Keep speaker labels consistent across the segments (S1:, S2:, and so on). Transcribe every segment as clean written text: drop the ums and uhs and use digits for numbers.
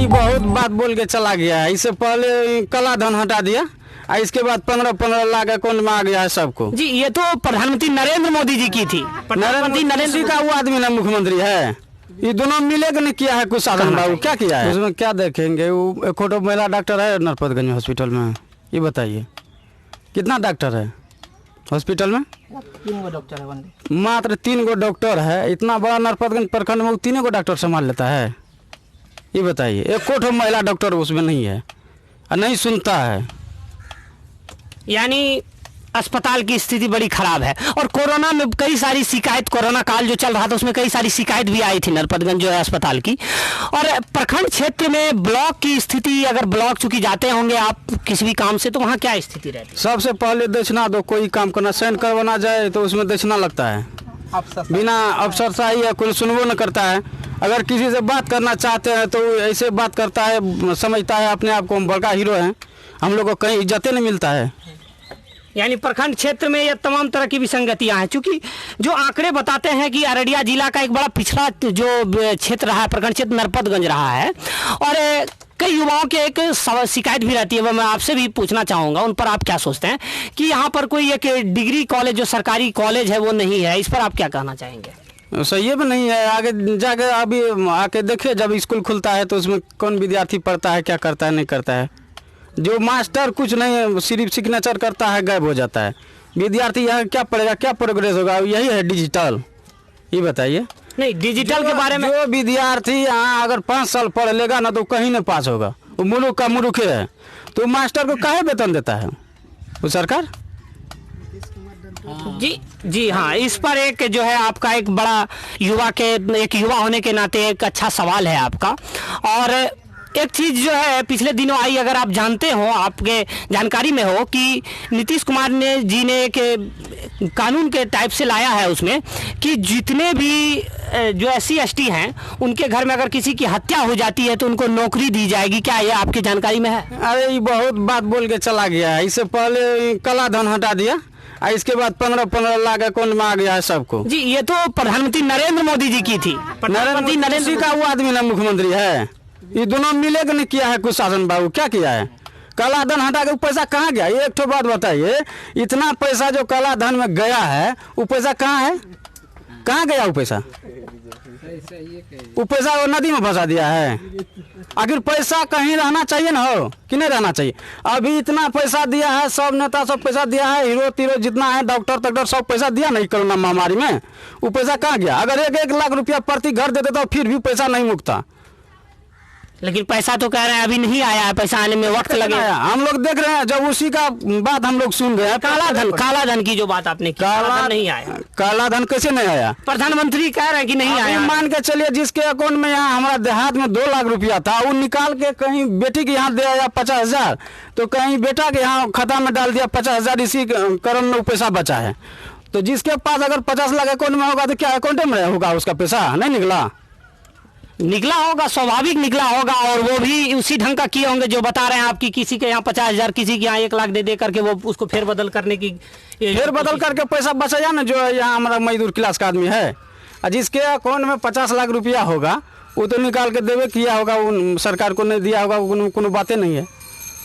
S1: ये बहुत बात बोल के चला गया है। इससे पहले काला धन हटा दिया और इसके बाद 15-15 लाख अकाउंट में आ गया है सबको।
S2: जी ये तो प्रधानमंत्री नरेंद्र मोदी जी की थी।
S1: नरेंद्र का वो आदमी ना मुख्यमंत्री है, ये दोनों मिलेगा नहीं किया है कुछ साधन बाबू, क्या किया है उसमें क्या देखेंगे। वो एक फोटो महिला डॉक्टर है नरपतगंज हॉस्पिटल में, ये बताइए कितना डॉक्टर है हॉस्पिटल में?
S2: 3 गो डॉक्टर है,
S1: मात्र 3 गो डॉक्टर है। इतना बड़ा नरपतगंज प्रखंड में 3 गो डॉक्टर संभाल लेता है, ये बताइए। एक कोठो महिला डॉक्टर उसमें नहीं है और नहीं सुनता है।
S2: यानी अस्पताल की स्थिति बड़ी खराब है। और कोरोना में कई सारी शिकायत, कोरोना काल जो चल रहा था उसमें कई सारी शिकायत भी आई थी नरपतगंज जो है अस्पताल की। और प्रखंड क्षेत्र में ब्लॉक की स्थिति, अगर ब्लॉक चूंकि जाते होंगे आप किसी भी काम से, तो वहाँ क्या स्थिति रहती है?
S1: सबसे पहले दक्षिणा दो, कोई काम करना साइन करवाना जाए तो उसमें दक्षिणा लगता है, बिना अफसरशाही है, कोई सुनवो न करता है। अगर किसी से बात करना चाहते हैं तो ऐसे बात करता है, समझता है अपने आप को हम बड़का हीरो हैं, हम लोग को कहीं इज्जत नहीं मिलता है।
S2: यानी प्रखंड क्षेत्र में ये तमाम तरह की विसंगतियां हैं, क्योंकि जो आंकड़े बताते हैं कि अररिया जिला का एक बड़ा पिछड़ा जो क्षेत्र रहा है, प्रखंड क्षेत्र नरपतगंज रहा है। और कई युवाओं के एक शिकायत भी रहती है, वो मैं आपसे भी पूछना चाहूँगा, उन पर आप क्या सोचते हैं कि यहाँ पर कोई एक डिग्री कॉलेज जो सरकारी कॉलेज है वो नहीं है, इस पर आप क्या कहना चाहेंगे?
S1: सही भी नहीं है। आगे जाके अभी आके देखे जब स्कूल खुलता है तो उसमें कौन विद्यार्थी पढ़ता है, क्या करता है, नहीं करता है। जो मास्टर कुछ नहीं, सिर्फ सिग्नेचर करता है, गायब हो जाता है। विद्यार्थी यहाँ क्या पढ़ेगा, क्या प्रोग्रेस होगा? यही है डिजिटल, ये बताइए।
S2: नहीं, डिजिटल के बारे में
S1: जो विद्यार्थी यहाँ अगर 5 साल पढ़ लेगा ना तो कहीं नहीं पास होगा, वो मुल्क का मुल्क है। तो मास्टर को काहे वेतन देता है वो सरकार?
S2: जी हाँ, इस पर एक जो है आपका एक बड़ा एक युवा होने के नाते एक अच्छा सवाल है आपका। और एक चीज़ जो है पिछले दिनों आई, अगर आप जानते हो, आपके जानकारी में हो, कि नीतीश कुमार जी ने एक कानून के टाइप से लाया है उसमें कि जितने भी जो SC/ST हैं उनके घर में अगर किसी की हत्या हो जाती है तो उनको नौकरी दी जाएगी। क्या ये आपकी जानकारी में है?
S1: अरे ये बहुत बात बोल के चला गया है। इससे पहले काला धन हटा दिया और इसके बाद 15-15 लाख अकाउंट में आ गया है सबको।
S2: जी ये तो प्रधानमंत्री नरेंद्र मोदी जी की थी।
S1: नरेंद्र का वो आदमी ना मुख्यमंत्री है, ये दोनों मिलेगा नहीं किया है कुछ शासन बाबू, क्या किया है? काला धन हटा के पैसा कहाँ गया? एक तो बात बताइए, इतना पैसा जो काला धन में गया है वो पैसा कहाँ है? कहाँ गया वो पैसा? वो पैसा वो नदी में फंसा दिया है। आखिर पैसा कहीं रहना चाहिए ना, हो कि नहीं रहना चाहिए? अभी इतना पैसा दिया है, सब नेता सब पैसा दिया है, हीरो तीरो जितना है, डॉक्टर सब पैसा दिया नहीं कोरोना महामारी में। वो पैसा कहाँ गया? अगर 1-1 लाख रुपया प्रति घर देते तो फिर भी पैसा नहीं मुकता।
S2: लेकिन पैसा तो कह रहे हैं अभी नहीं आया है, पैसा आने में वक्त लगेगा।
S1: हम लोग देख रहे हैं, जब उसी का बात हम लोग सुन रहे हैं।
S2: काला धन की जो बात आपने की, काला धन नहीं आया।
S1: काला धन कैसे नहीं आया?
S2: प्रधानमंत्री कह रहे हैं कि नहीं आया।
S1: मान के चलिए जिसके अकाउंट में यहाँ हमारा देहात में 2 लाख रुपया था, वो निकाल के कहीं बेटी के यहाँ दे आया 50,000, तो कहीं बेटा के यहाँ खाता में डाल दिया 50,000, इसी क्रम में वो पैसा बचा है। तो जिसके पास अगर 50 लाख अकाउंट में होगा तो क्या अकाउंट में होगा उसका पैसा? नहीं निकला होगा, स्वाभाविक निकला होगा। और वो भी उसी ढंग का किए होंगे जो बता रहे हैं आपकी, किसी के यहाँ 50,000, किसी के यहाँ 1 लाख दे करके वो उसको फेरबदल करने की, फेरबदल करके पैसा बचाया ना। जो यहाँ हमारा मजदूर क्लास का आदमी है, जिसके अकाउंट में 50 लाख रुपया होगा वो तो निकाल के देवे किया होगा, वो सरकार को नहीं दिया होगा, कोनो बातें नहीं है,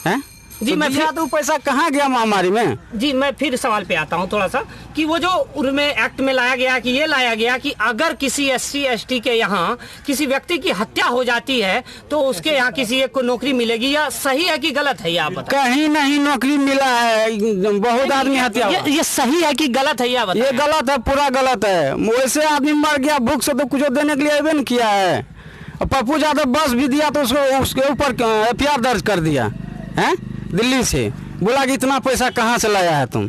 S1: हैं? जी तो मैं फिर तो पैसा कहाँ गया महामारी में?
S2: जी मैं फिर सवाल पे आता हूँ थोड़ा सा, कि वो जो उनमें एक्ट में लाया गया कि ये लाया गया कि अगर किसी SC/ST के यहाँ किसी व्यक्ति की हत्या हो जाती है तो उसके यहाँ किसी एक को नौकरी मिलेगी, या सही है कि गलत है? ये आप बताएं।
S1: कहीं नहीं नौकरी मिला है, बहुत आदमी हत्या।
S2: ये सही है कि गलत है? ये बताएं।
S1: ये गलत है, पूरा गलत है। वैसे आदमी मर गया भूख से तो कुछ देने के लिए अबे नहीं किया है। पप्पू यादव बस भी दिया तो उसके ऊपर FIR दर्ज कर दिया है दिल्ली से, बोला कि इतना पैसा कहाँ से लाया है तुम?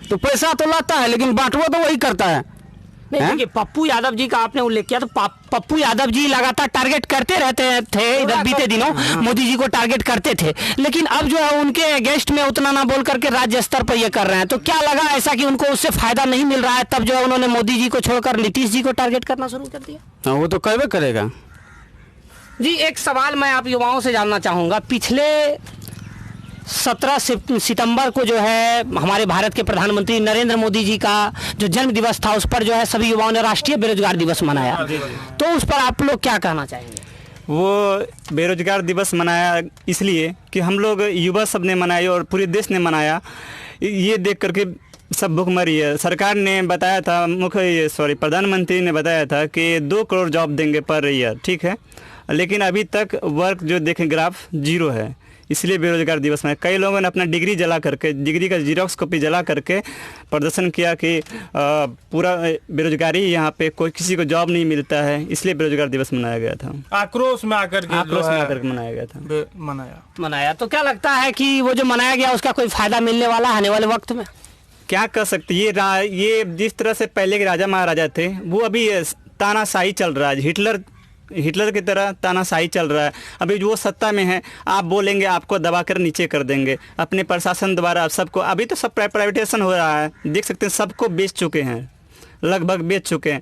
S1: तो पैसा तो लाता है लेकिन बांटवा तो वही करता है।
S2: नहीं देखिए, पप्पू यादव जी का आपने उल्लेख किया, तो पप्पू यादव जी लगातार टारगेट करते रहते थे इधर बीते दिनों, मोदी जी को टारगेट करते थे। लेकिन अब जो है उनके अगेंस्ट में उतना ना बोल करके राज्य स्तर पर ये कर रहे हैं। तो क्या लगा ऐसा कि उनको उससे फायदा नहीं मिल रहा है, तब जो है उन्होंने मोदी जी को छोड़कर नीतीश जी को टारगेट करना शुरू कर दिया?
S1: वो तो करबे करेगा।
S2: जी एक सवाल मैं आप युवाओं से जानना चाहूँगा, पिछले 17 सितंबर को जो है हमारे भारत के प्रधानमंत्री नरेंद्र मोदी जी का जो जन्म दिवस था, उस पर जो है सभी युवाओं ने राष्ट्रीय बेरोजगार दिवस मनाया, तो उस पर आप लोग क्या कहना चाहेंगे?
S3: वो बेरोजगार दिवस मनाया इसलिए कि हम लोग युवा सब ने मनाया और पूरे देश ने मनाया, ये देख करके सब भुखमरी है। सरकार ने बताया था, प्रधानमंत्री ने बताया था कि 2 करोड़ जॉब देंगे पर ईयर, ठीक है, लेकिन अभी तक वर्क जो देखें ग्राफ 0 है, इसलिए बेरोजगार दिवस में कई लोगों ने अपना डिग्री जला करके, डिग्री का जीरोक्स कॉपी जला करके प्रदर्शन किया कि पूरा बेरोजगारी यहाँ पे कोई किसी को जॉब नहीं मिलता है, इसलिए बेरोजगार दिवस मनाया गया था।
S4: आक्रोश में आकर के
S3: मनाया गया था।
S2: मनाया तो क्या लगता है कि वो जो मनाया गया उसका कोई फायदा मिलने वाला आने वाले वक्त में?
S3: क्या कर सकते, ये जिस तरह से पहले के राजा महाराजा थे वो अभी तानाशाही चल रहा है, हिटलर की तरह तानाशाही चल रहा है। अभी जो सत्ता में है, आप बोलेंगे आपको दबा कर नीचे कर देंगे अपने प्रशासन द्वारा सबको। अभी तो सब प्राइवेटाइजेशन हो रहा है, देख सकते हैं, सबको बेच चुके हैं, लगभग बेच चुके हैं।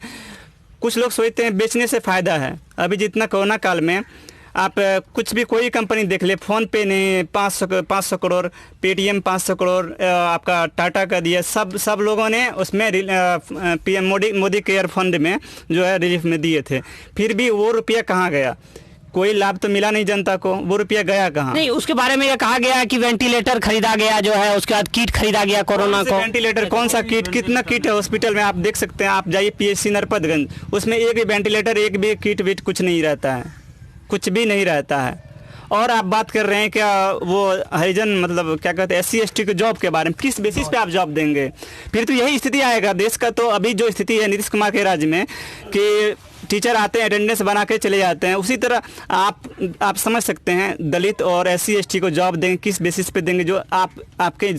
S3: कुछ लोग सोचते हैं बेचने से फ़ायदा है। अभी जितना कोरोना काल में आप कुछ भी कोई कंपनी देख ले, फ़ोन पे ने 500 करोड़, पेटीएम 500 करोड़, आपका टाटा का दिया, सब लोगों ने उसमें पीएम मोदी केयर फंड में जो है रिलीफ में दिए थे। फिर भी वो रुपया कहाँ गया? कोई लाभ तो मिला नहीं जनता को, वो रुपया गया कहाँ?
S2: नहीं, उसके बारे में ये कहा गया है कि वेंटिलेटर खरीदा गया जो है, उसके बाद किट खरीदा गया कोरोना को।
S3: वेंटिलेटर कौन सा किट, कितना किट है हॉस्पिटल में? आप देख सकते हैं, आप जाइए पीएचसी नरपतगंज, उसमें एक भी वेंटिलेटर, एक भी किट विट कुछ नहीं रहता है, कुछ भी नहीं रहता है। और आप बात कर रहे हैं क्या वो हरिजन, मतलब क्या कहते हैं, SC ST के जॉब के बारे में, किस बेसिस पे आप जॉब देंगे? फिर तो यही स्थिति आएगा देश का। तो अभी जो स्थिति है नीतीश कुमार के राज्य में कि टीचर आते हैं, अटेंडेंस बना के चले जाते हैं, उसी तरह आप समझ सकते हैं दलित और SC ST को जॉब देंगे, किस बेसिस पे देंगे? जो आपके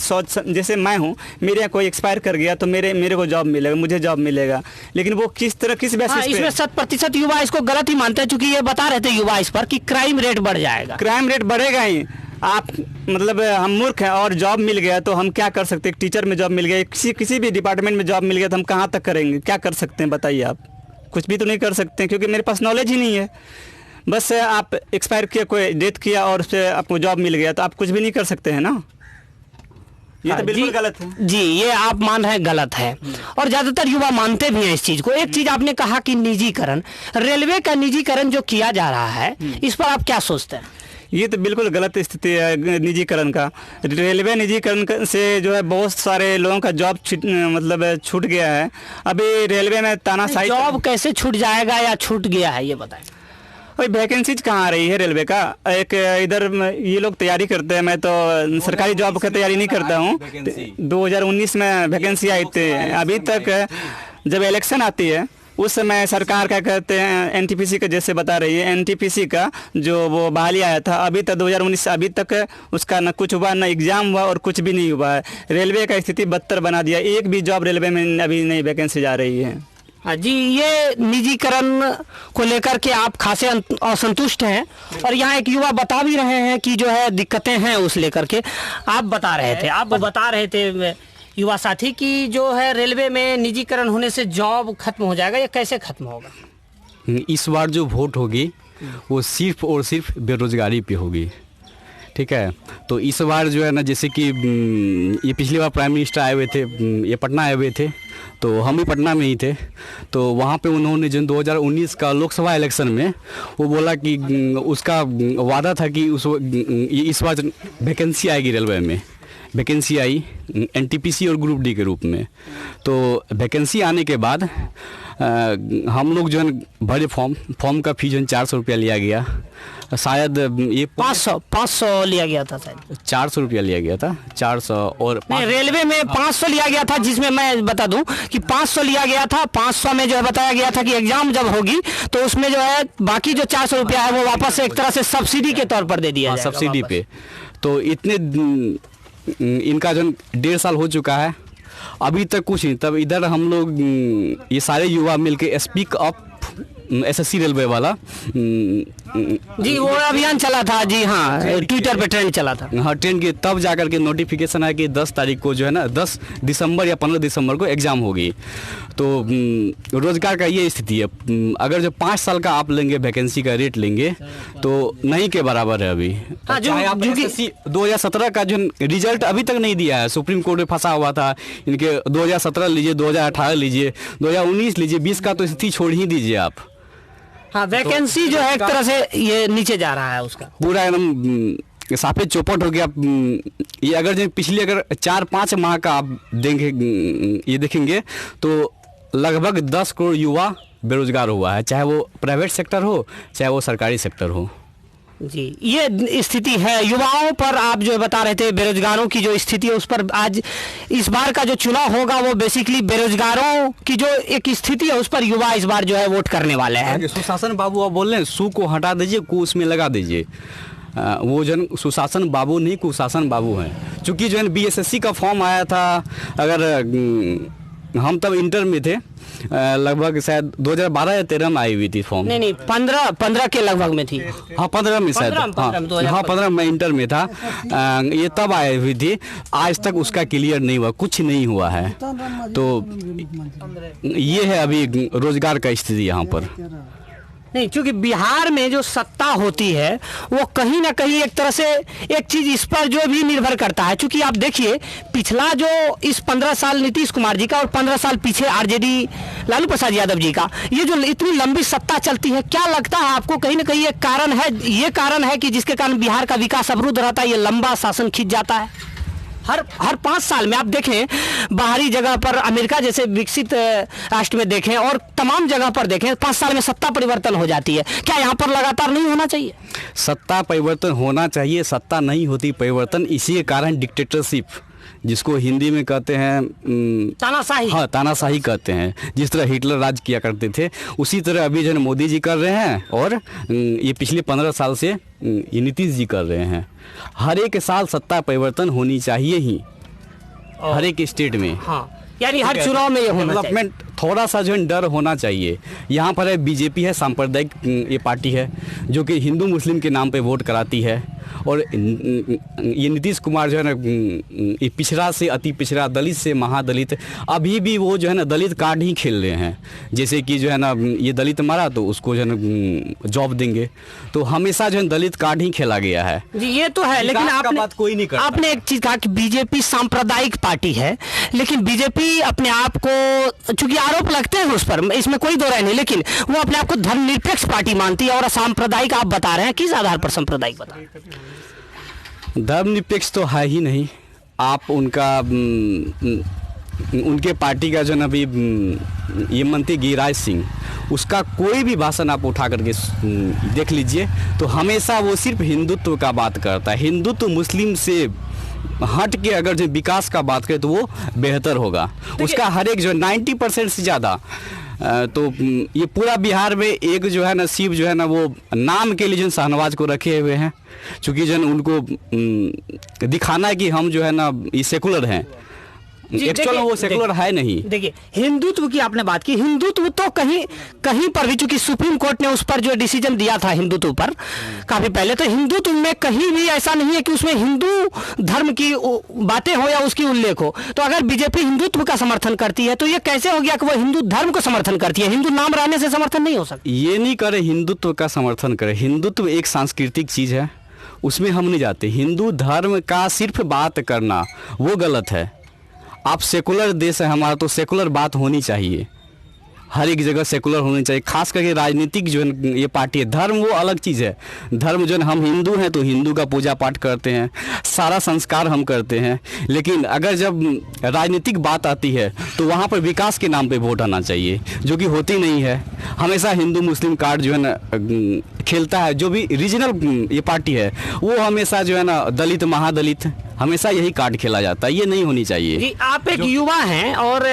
S3: जैसे मैं हूँ, मेरे यहाँ कोई एक्सपायर कर गया तो मेरे को जॉब मिलेगा, मुझे जॉब मिलेगा, लेकिन वो किस बेसिस पे?
S2: इसमें 100% युवा इसको गलत ही मानते हैं, चूंकि ये बता रहे थे युवा इस पर कि क्राइम रेट बढ़ जाएगा।
S3: क्राइम रेट बढ़ेगा ही। आप मतलब हम मूर्ख हैं और जॉब मिल गया तो हम क्या कर सकते हैं? टीचर में जॉब मिल गया, किसी भी डिपार्टमेंट में जॉब मिल गया तो हम कहाँ तक करेंगे? क्या कर सकते हैं बताइए आप? कुछ भी तो नहीं कर सकते, क्योंकि मेरे पास नॉलेज ही नहीं है। बस आप एक्सपायर किया, कोई डेथ किया और उससे आपको जॉब मिल गया, तो आप कुछ भी नहीं कर सकते हैं ना। ये तो बिल्कुल गलत है
S2: जी, ये आप मान रहे हैं गलत है, और ज़्यादातर युवा मानते भी हैं इस चीज़ को। एक चीज़ आपने कहा कि निजीकरण, रेलवे का निजीकरण जो किया जा रहा है, इस पर आप क्या सोचते हैं?
S3: ये तो बिल्कुल गलत स्थिति है निजीकरण का। रेलवे निजीकरण से जो है बहुत सारे लोगों का जॉब छूट गया है। अभी रेलवे में तानाशाही।
S2: जॉब कैसे छूट जाएगा या छूट गया है, ये बताएं।
S3: भाई वैकेंसीज कहाँ आ रही है रेलवे का? एक इधर ये लोग तैयारी करते हैं, मैं तो सरकारी जॉब की तैयारी नहीं करता हूँ। 2019 में वैकेंसी आई थी, अभी तक जब इलेक्शन आती है उस समय सरकार क्या कहते हैं, NTPC का जैसे बता रही है, NTPC का जो वो बहाली आया था, अभी तक 2019 से अभी तक उसका न कुछ हुआ, न एग्ज़ाम हुआ और कुछ भी नहीं हुआ है। रेलवे का स्थिति बदतर बना दिया, एक भी जॉब रेलवे में अभी नई वैकेंसी जा रही है।
S2: हाँ जी, ये निजीकरण को लेकर के आप खासे असंतुष्ट हैं, और यहाँ एक युवा बता भी रहे हैं कि जो है दिक्कतें हैं उस लेकर के। आप बता रहे थे युवा साथी की जो है रेलवे में निजीकरण होने से जॉब खत्म हो जाएगा, या कैसे खत्म होगा?
S1: इस बार जो वोट होगी वो सिर्फ और सिर्फ बेरोजगारी पे होगी, ठीक है। तो इस बार जो है ना, जैसे कि ये पिछली बार प्राइम मिनिस्टर आए हुए थे, ये पटना आए हुए थे, तो हम भी पटना में ही थे। तो वहाँ पे उन्होंने जो 2019 का लोकसभा इलेक्शन में वो बोला कि उसका वादा था कि इस बार वैकेंसी आएगी रेलवे में। वैकेंसी आई NTPC और ग्रुप D के रूप में। तो वैकेंसी आने के बाद हम लोग जो है भरे फॉर्म का फीस जो है 400 रुपया लिया गया, शायद ये
S2: 500 लिया गया था, शायद
S1: 400 रुपया लिया गया था, 400 और
S2: नहीं, रेलवे में 500 लिया गया था, जिसमें मैं बता दूं कि 500 लिया गया था। 500 में जो है बताया गया था कि एग्जाम जब होगी तो उसमें जो है बाकी जो 400 रुपया है वो वापस एक तरह से सब्सिडी के तौर पर दे दिया जाएगा,
S1: सब्सिडी पे। तो इतने इनका जो 1.5 साल हो चुका है, अभी तक कुछ नहीं। तब इधर हम लोग ये सारे युवा मिलके स्पीक अप SSC रेलवे वाला
S2: जी वो अभियान चला था, जी हाँ, ट्विटर पे ट्रेंड चला था।
S1: हाँ, ट्रेंड के तब जाकर के नोटिफिकेशन आया कि 10 तारीख को जो है ना, 10 दिसंबर या 15 दिसंबर को एग्ज़ाम होगी। तो रोजगार का ये स्थिति है। अगर जो 5 साल का आप लेंगे वैकेंसी का रेट लेंगे तो नहीं के बराबर है अभी।
S2: हाँ,
S1: चाहे आप SSC 2017 का जो रिजल्ट अभी तक नहीं दिया है, सुप्रीम कोर्ट में फंसा हुआ था। इनके 2017 लीजिए, 2018 लीजिए, 2019 लीजिए, 20 का तो स्थिति छोड़ ही दीजिए आप।
S2: हाँ, वैकेंसी जो है एक तरह से ये नीचे जा रहा है उसका
S1: पूरा एकदम साफे चौपट हो गया। ये अगर जो पिछले अगर 4-5 माह का आप ये देखेंगे तो लगभग 10 करोड़ युवा बेरोजगार हुआ है, चाहे वो प्राइवेट सेक्टर हो चाहे वो सरकारी सेक्टर हो।
S2: जी, ये स्थिति है युवाओं पर। आप जो बता रहे थे बेरोजगारों की जो स्थिति है उस पर आज इस बार का जो चुनाव होगा वो बेसिकली बेरोजगारों की जो एक स्थिति है उस पर युवा इस बार जो है वोट करने वाले हैं।
S1: सुशासन बाबू आप बोल रहे हैं, सु को हटा दीजिए, को उसमें लगा दीजिए। वो जन सुशासन बाबू नहीं कुशासन बाबू हैं। चूँकि जो है BSSC का फॉर्म आया था, अगर हम तब इंटर में थे, लगभग शायद 2012 या 13 में आई हुई थी फॉर्म।
S2: नहीं 15 के लगभग में थी।
S1: हाँ 15 में शायद। हाँ 15 में इंटर में था, ये तब आई हुई थी। आज तक उसका क्लियर नहीं हुआ, कुछ नहीं हुआ है। तो ये है अभी रोजगार का स्थिति यहाँ पर।
S2: नहीं, क्योंकि बिहार में जो सत्ता होती है वो कहीं ना कहीं एक तरह से एक चीज इस पर जो भी निर्भर करता है। क्योंकि आप देखिए पिछला जो इस 15 साल नीतीश कुमार जी का और 15 साल पीछे आरजेडी लालू प्रसाद यादव जी का, ये जो इतनी लंबी सत्ता चलती है, क्या लगता है आपको कहीं ना कहीं एक कारण है, ये कारण है कि जिसके कारण बिहार का विकास अवरुद्ध रहता है, ये लंबा शासन खिंच जाता है? हर 5 साल में आप देखें, बाहरी जगह पर अमेरिका जैसे विकसित राष्ट्र में देखें और तमाम जगह पर देखें, 5 साल में सत्ता परिवर्तन हो जाती है। क्या यहाँ पर लगातार नहीं होना चाहिए?
S1: सत्ता परिवर्तन होना चाहिए, सत्ता नहीं होती परिवर्तन। इसी के कारण डिक्टेटरशिप, जिसको हिंदी में कहते हैं
S2: तानाशाही।
S1: हाँ तानाशाही कहते हैं। जिस तरह हिटलर राज किया करते थे उसी तरह अभी जो है मोदी जी कर रहे हैं और ये पिछले 15 साल से ये नीतीश जी कर रहे हैं। हर एक साल सत्ता परिवर्तन होनी चाहिए ही, हर एक स्टेट में।
S2: हाँ, यानी हर चुनाव में ये होना चाहिए।
S1: डेवलपमेंट थोड़ा सा जो है डर होना चाहिए। यहाँ पर है बीजेपी है, सांप्रदायिक ये पार्टी है जो कि हिंदू मुस्लिम के नाम पे वोट कराती है। और ये नीतीश कुमार जो है ना ये पिछड़ा से अति पिछड़ा, दलित से महादलित, अभी भी वो जो है ना दलित कार्ड ही खेल रहे हैं। जैसे कि जो है ना ये दलित मारा तो उसको जो है ना जॉब देंगे, तो हमेशा जो है दलित कार्ड ही खेला गया है।
S2: जी ये तो है, लेकिन आपने एक चीज कहा कि बीजेपी सांप्रदायिक पार्टी है, लेकिन बीजेपी अपने आप को, चूंकि आरोप लगते हैं उस पर, इसमें कोई दो राय नहीं, लेकिन वो अपने आप को धर्मनिरपेक्ष पार्टी मानती है और सांप्रदायिक आप बता रहे हैं। किस आधार पर सांप्रदायिक बता रहे हैं?
S1: धर्मनिरपेक्ष तो है ही नहीं। आप उनके पार्टी का जो ना अभी ये मंत्री गिरिराज सिंह, उसका कोई भी भाषण आप उठा करके देख लीजिए तो हमेशा वो सिर्फ हिंदुत्व का बात करता है। हिंदुत्व मुस्लिम से हट के अगर जो विकास का बात करें तो वो बेहतर होगा। उसका हर एक जो 90% से ज़्यादा तो ये पूरा बिहार में एक जो है ना शिव जो है ना वो नाम के लिए जो शाहनवाज को रखे हुए हैं, चूँकि जो उनको दिखाना है कि हम जो है ना ये सेकुलर हैं। एक्चुअल वो सेकुलर है नहीं।
S2: देखिए हिंदुत्व की आपने बात की, हिंदुत्व तो कहीं पर भी, चूंकि सुप्रीम कोर्ट ने उस पर जो डिसीजन दिया था हिंदुत्व पर काफी पहले, तो हिंदुत्व में कहीं भी ऐसा नहीं है कि उसमें हिंदू धर्म की बातें हो या उसकी उल्लेख हो। तो अगर बीजेपी हिंदुत्व का समर्थन करती है तो ये कैसे हो गया कि वो हिंदू धर्म को समर्थन करती है? हिंदू नाम रहने से समर्थन नहीं हो सकता।
S1: ये नहीं करे हिंदुत्व का समर्थन करे। हिंदुत्व एक सांस्कृतिक चीज है, उसमें हम नहीं जाते। हिंदू धर्म का सिर्फ बात करना वो गलत है। आप सेकुलर देश है हमारा, तो सेकुलर बात होनी चाहिए, हर एक जगह सेकुलर होनी चाहिए। खास करके राजनीतिक जो है ये पार्टी है, धर्म वो अलग चीज़ है। धर्म जो है हम हिंदू हैं तो हिंदू का पूजा पाठ करते हैं, सारा संस्कार हम करते हैं, लेकिन अगर जब राजनीतिक बात आती है तो वहाँ पर विकास के नाम पे वोट आना चाहिए, जो कि होती नहीं है। हमेशा हिंदू मुस्लिम कार्ड जो है ना खेलता है। जो भी रीजनल ये पार्टी है वो हमेशा जो है ना दलित महादलित, हमेशा यही कार्ड खेला जाता है। ये नहीं होनी चाहिए।
S2: जी आप एक युवा हैं और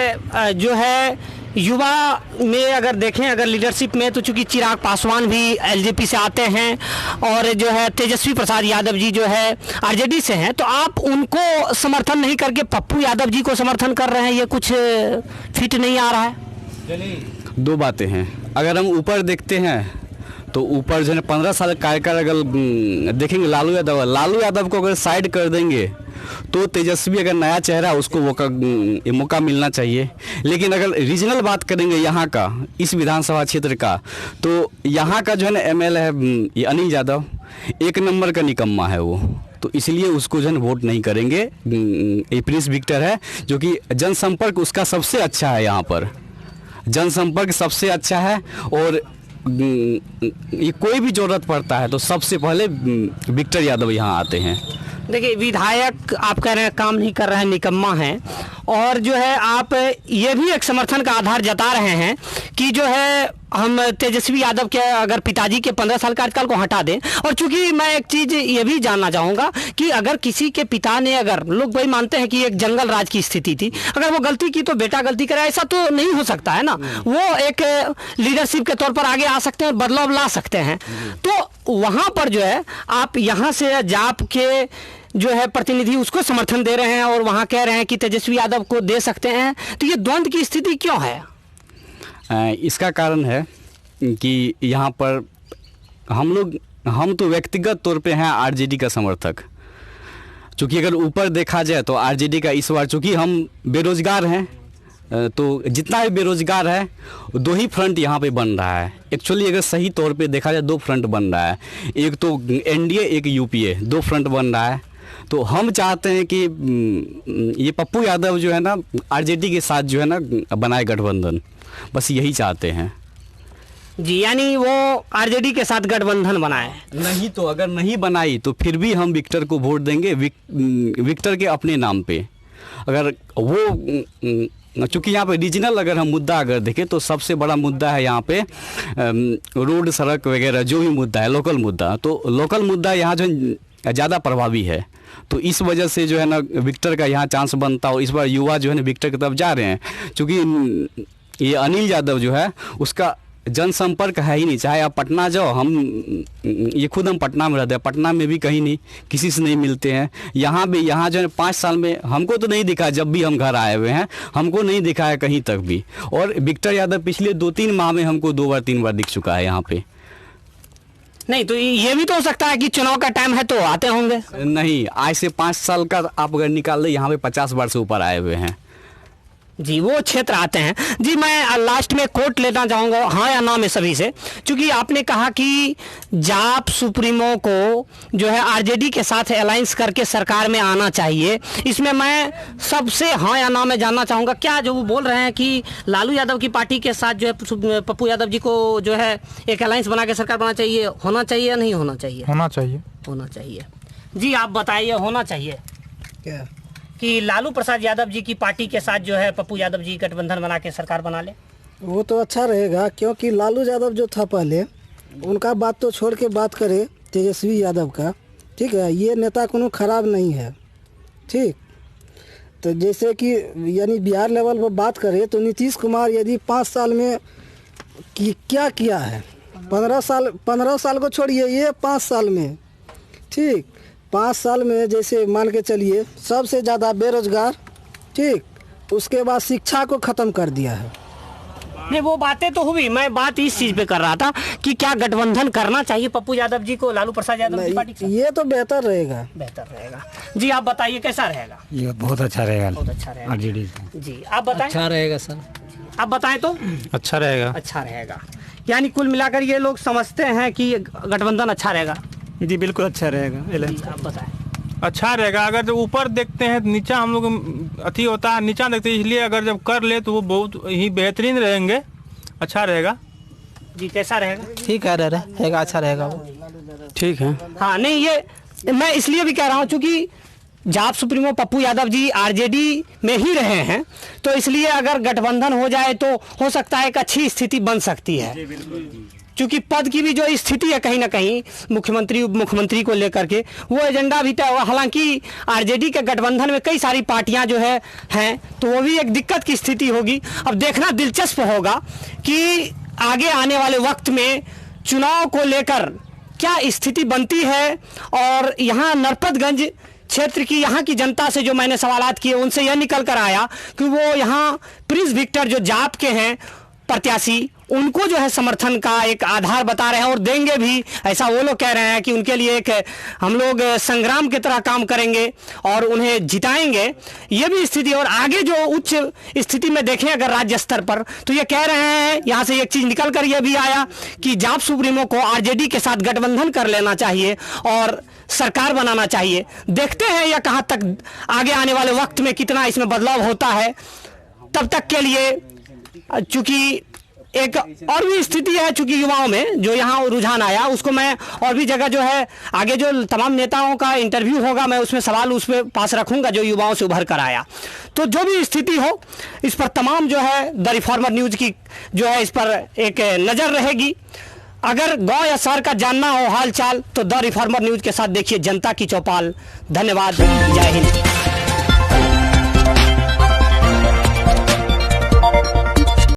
S2: जो है युवा में अगर देखें, अगर लीडरशिप में, तो चूंकि चिराग पासवान भी एलजेपी से आते हैं और जो है तेजस्वी प्रसाद यादव जी जो है आरजेडी से हैं, तो आप उनको समर्थन नहीं करके पप्पू यादव जी को समर्थन कर रहे हैं, ये कुछ फिट नहीं आ रहा है?
S1: दो बातें हैं। अगर हम ऊपर देखते हैं तो ऊपर जो है 15 साल कार्यकाल अगर देखेंगे लालू यादव को अगर साइड कर देंगे तो तेजस्वी अगर नया चेहरा उसको मौका मिलना चाहिए। लेकिन अगर रीजनल बात करेंगे यहाँ का, इस विधानसभा क्षेत्र का, तो यहाँ का जो है ना एमएलए है ये अनिल यादव, 1 नंबर का निकम्मा है वो, तो इसलिए उसको जो है वोट नहीं करेंगे। ये प्रिंस विक्टर है जो कि जनसंपर्क उसका सबसे अच्छा है, यहाँ पर जनसंपर्क सबसे अच्छा है और ये कोई भी जरूरत पड़ता है तो सबसे पहले विक्टर यादव यहाँ आते हैं।
S2: देखिए, विधायक आप कह रहे हैं काम नहीं कर रहे हैं, निकम्मा है, और जो है आप ये भी एक समर्थन का आधार जता रहे हैं कि जो है हम तेजस्वी यादव के अगर पिताजी के 15 साल कार्यकाल को हटा दें। और चूंकि मैं एक चीज़ ये भी जानना चाहूँगा कि अगर किसी के पिता ने, अगर लोग वही मानते हैं कि एक जंगल राज की स्थिति थी, अगर वो गलती की तो बेटा गलती करे, ऐसा तो नहीं हो सकता है ना। वो एक लीडरशिप के तौर पर आगे आ सकते हैं, बदलाव ला सकते हैं। तो वहाँ पर जो है आप यहाँ से जाप के जो है प्रतिनिधि उसको समर्थन दे रहे हैं और वहाँ कह रहे हैं कि तेजस्वी यादव को दे सकते हैं, तो ये द्वंद्व की स्थिति क्यों है?
S1: इसका कारण है कि यहाँ पर हम तो व्यक्तिगत तौर पे हैं आरजेडी का समर्थक। चूँकि अगर ऊपर देखा जाए तो आरजेडी का इस बार, चूँकि हम बेरोजगार हैं, तो जितना भी बेरोजगार है 2 ही फ्रंट यहाँ पे बन रहा है। एक्चुअली अगर सही तौर पे देखा जाए 2 फ्रंट बन रहा है, एक तो एनडीए, एक यूपीए, 2 फ्रंट बन रहा है। तो हम चाहते हैं कि ये पप्पू यादव जो है ना आरजेडी के साथ जो है ना बनाए गठबंधन, बस यही चाहते हैं
S2: जी। यानी वो आरजेडी के साथ गठबंधन बनाए,
S1: नहीं तो अगर नहीं बनाई तो फिर भी हम विक्टर को वोट देंगे, विक्टर के अपने नाम पे। अगर वो, चूँकि यहाँ पे रीजनल अगर हम मुद्दा अगर देखें तो सबसे बड़ा मुद्दा है यहाँ पे रोड, सड़क वगैरह जो भी मुद्दा है, लोकल मुद्दा। तो लोकल मुद्दा यहाँ जो ज़्यादा प्रभावी है, तो इस वजह से जो है ना विक्टर का यहाँ चांस बनता हो। इस बार युवा जो है ना विक्टर की तरफ जा रहे हैं, क्योंकि ये अनिल यादव जो है उसका जनसंपर्क है ही नहीं। चाहे आप पटना जाओ, हम खुद पटना में रहते हैं, पटना में भी कहीं नहीं, किसी से नहीं मिलते हैं। यहाँ भी, यहाँ जो है 5 साल में हमको तो नहीं दिखा, जब भी हम घर आए हुए हैं हमको नहीं दिखा है कहीं तक भी। और विक्टर यादव पिछले 2-3 माह में हमको 2 बार 3 बार दिख चुका है यहाँ पे।
S2: नहीं तो ये भी तो हो सकता है कि चुनाव का टाइम है तो आते होंगे।
S1: नहीं, आज से 5 साल का आप अगर निकाल दें, यहाँ पे 50 बार से ऊपर आए हुए हैं
S2: जी, वो क्षेत्र आते हैं जी। मैं लास्ट में कोट लेना चाहूँगा, हाँ या ना में सभी से, क्योंकि आपने कहा कि जाप सुप्रीमो को जो है आरजेडी के साथ अलायंस करके सरकार में आना चाहिए। इसमें मैं सबसे हाँ या ना में जानना चाहूँगा, क्या जो वो बोल रहे हैं कि लालू यादव की पार्टी के साथ जो है पप्पू यादव जी को जो है एक अलायंस बना के सरकार बनाना चाहिए, होना चाहिए या नहीं होना चाहिए?
S4: होना चाहिए,
S2: होना चाहिए जी। आप बताइए, होना चाहिए
S5: क्या
S2: कि लालू प्रसाद यादव जी की पार्टी के साथ जो है पप्पू यादव जी गठबंधन बना के सरकार बना ले?
S5: वो तो अच्छा रहेगा, क्योंकि लालू यादव जो था पहले, उनका बात तो छोड़ के बात करे तेजस्वी यादव का, ठीक है। ये नेता कोनो खराब नहीं है, ठीक। तो जैसे कि यानी बिहार लेवल पर बात करें तो नीतीश कुमार यदि 5 साल में क्या किया है, 15 साल को छोड़िए, ये 5 साल में, ठीक, 5 साल में जैसे मान के चलिए सबसे ज़्यादा बेरोजगार, ठीक, उसके बाद शिक्षा को ख़त्म कर दिया है।
S2: नहीं, वो बातें तो हुई, मैं बात इस चीज़ पे कर रहा था कि क्या गठबंधन करना चाहिए पप्पू यादव जी को लालू प्रसाद यादव की पार्टी के साथ?
S5: ये तो बेहतर रहेगा,
S2: बेहतर रहेगा जी। आप बताइए कैसा रहेगा?
S6: ये बहुत अच्छा रहेगा,
S2: बहुत अच्छा रहेगा
S6: आरजेडी
S2: जी। आप बताएं।
S6: अच्छा रहेगा सर, आप
S2: बताएं तो।
S4: अच्छा रहेगा,
S2: अच्छा रहेगा, यानी कुल मिलाकर ये लोग समझते हैं कि गठबंधन अच्छा रहेगा
S3: जी। बिल्कुल अच्छा रहेगा।
S2: आप बताएं।
S4: अच्छा रहेगा। अगर जब ऊपर देखते हैं तो नीचा हम लोग अति होता है, नीचा देखते हैं, इसलिए अगर जब कर ले तो वो बहुत ही बेहतरीन रहेंगे, अच्छा रहेगा
S2: जी। कैसा रहेगा?
S6: ठीक है, रहेगा, अच्छा रहेगा वो,
S1: ठीक है।
S2: हाँ, नहीं, ये मैं इसलिए भी कह रहा हूँ क्योंकि जाप सुप्रीमो पप्पू यादव जी आरजेडी में ही रहे हैं, तो इसलिए अगर गठबंधन हो जाए तो हो सकता है एक अच्छी स्थिति बन सकती है। क्योंकि पद की भी जो स्थिति है कहीं ना कहीं मुख्यमंत्री उप मुख्यमंत्री को लेकर के वो एजेंडा भी तय हुआ। हालांकि आरजेडी के गठबंधन में कई सारी पार्टियां जो हैं तो वो भी एक दिक्कत की स्थिति होगी। अब देखना दिलचस्प होगा कि आगे आने वाले वक्त में चुनाव को लेकर क्या स्थिति बनती है। और यहाँ नरपतगंज क्षेत्र की यहाँ की जनता से जो मैंने सवालात किए उनसे यह निकल कर आया कि वो यहाँ प्रिंस विक्टर जो जाप के हैं प्रत्याशी, उनको जो है समर्थन का एक आधार बता रहे हैं और देंगे भी। ऐसा वो लोग कह रहे हैं कि उनके लिए एक हम लोग संग्राम की तरह काम करेंगे और उन्हें जिताएंगे। ये भी स्थिति। और आगे जो उच्च स्थिति में देखें अगर राज्य स्तर पर, तो ये कह रहे हैं, यहाँ से एक चीज निकल कर यह भी आया कि जाप सुप्रीमो को आरजेडी के साथ गठबंधन कर लेना चाहिए और सरकार बनाना चाहिए। देखते हैं यह कहाँ तक आगे आने वाले वक्त में कितना इसमें बदलाव होता है। तब तक के लिए चूंकि एक और भी स्थिति है चूंकि युवाओं में जो यहाँ रुझान आया, उसको मैं और भी जगह जो है आगे जो तमाम नेताओं का इंटरव्यू होगा मैं उसमें सवाल उस पर पास रखूंगा जो युवाओं से उभर कर आया। तो जो भी स्थिति हो इस पर तमाम जो है द रिफॉर्मर न्यूज की जो है इस पर एक नज़र रहेगी। अगर गांव या शहर का जानना हो हाल चाल तो द रिफॉर्मर न्यूज के साथ देखिए जनता की चौपाल। धन्यवाद, जय हिंद।